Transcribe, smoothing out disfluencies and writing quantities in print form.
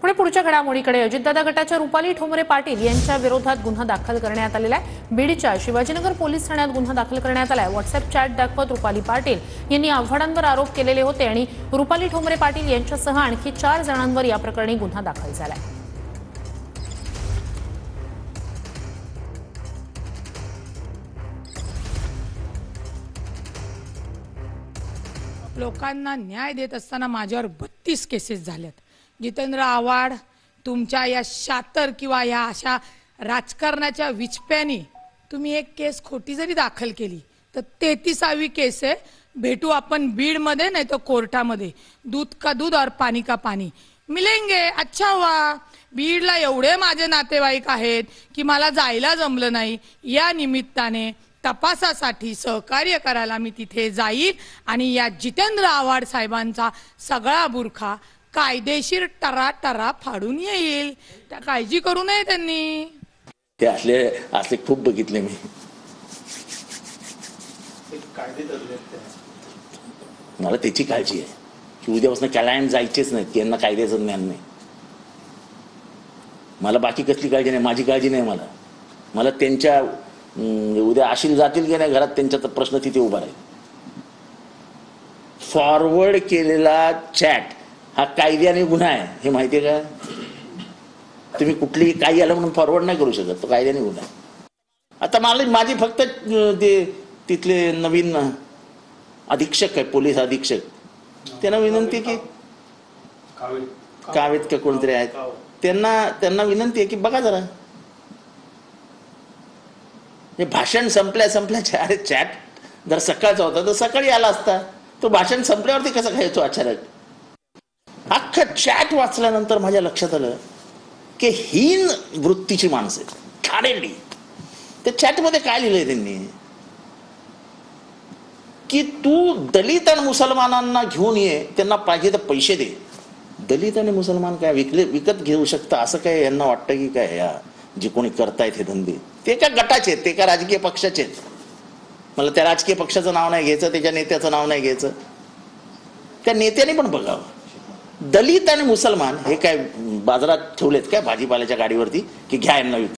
पुणे पुढच्या घडामोडीकडे अजितदादा गटाच्या रुपाली ठोंबरे पाटील यांच्या विरोधात गुन्हा दाखल करण्यात आलेला आहे। बीडच्या शिवाजीनगर पोलीस ठाण्यात गुन्हा दाखल करण्यात आलाय। व्हॉट्सअॅप चॅट दाखवत रुपाली पाटील यांनी आव्हाडांवर आरोप केलेले होते आणि रुपाली ठोंबरे पाटील यांच्यासह आणखी 4 जणांवर या प्रकरणी गुन्हा दाखल झालाय। लोकांना न्याय देत असताना माझ्यावर 32 केसेस झाल्यात। जितेंद्र आव्हाड तुमच्या या शातर किंवा या अशा राजकारणाच्या विचप्याने तुम्ही एक केस खोटी जरी दाखल केली तर 33वी केस आहे। भेटू आपण बीड मध्ये नाही तर कोर्टामध्ये। दूध का दूध और पानी का पानी मिलेंगे। अच्छा हुआ बीडला एवढे माझे नातेवाईक आहेत की मला जायला जमलं नाही। या निमित्ताने तपासासाठी सहकार्य करायला मी तिथे जाईल आणि या जितेंद्र आव्हाड साहेबांचा सगळा बुरखा कायदेशीर टरा फाडून येईल। त्या काळजी करू नये त्यांनी। ते असले खूप बघितले मी। मला त्याची काळजी आहे की उद्यापासून क्लायंट जायचेच नाहीत, त्यांना कायद्याचं ज्ञान नाही। मला बाकी कसली काळजी नाही, माझी काळजी नाही। मला त्यांच्या उद्या आशील जातील की नाही घरात त्यांचा प्रश्न तिथे उभा राहील। फॉरवर्ड केलेला चॅट हा कायद्याने गुन्हा आहे, हे माहिती आहे का? तुम्ही कुठली काही आलं म्हणून फॉरवर्ड नाही करू शकत, तो कायद्याने गुन्हा आहे। आता माझी फक्त तिथले नवीन अधीक्षक आहे, पोलीस अधीक्षक, त्यांना विनंती की कावेत का कोणतरी आहेत, त्यांना विनंती आहे की बघा जरा हे भाषण संपल्या अरे चॅट जर सकाळचा होता तर सकाळी आला असता। तो भाषण संपल्यावरती कसा काय येतो अचानक? अख्खं चॅट वाचल्यानंतर माझ्या लक्षात आलं की हीन वृत्तीची माणसं आहेत, खाडेली। त्या चॅटमध्ये काय लिहिलंय त्यांनी की तू दलित आणि मुसलमानांना घेऊन ये, त्यांना पाहिजे तर पैसे दे। दलित आणि मुसलमान काय विकत घेऊ शकता असं काय यांना वाटतं की काय? या जे कोणी करतायत हे धंदे ते एका गटाचे आहेत, ते एका राजकीय पक्षाचे आहेत। मला त्या राजकीय पक्षाचं नाव नाही घ्यायचं, त्याच्या नेत्याचं नाव नाही घ्यायचं। त्या नेत्याने पण बघावं, दलित आणि मुसलमान हे काय बाजारात ठेवलेत काय भाजीपाल्याच्या गाडीवरती की घ्या यांना विकत?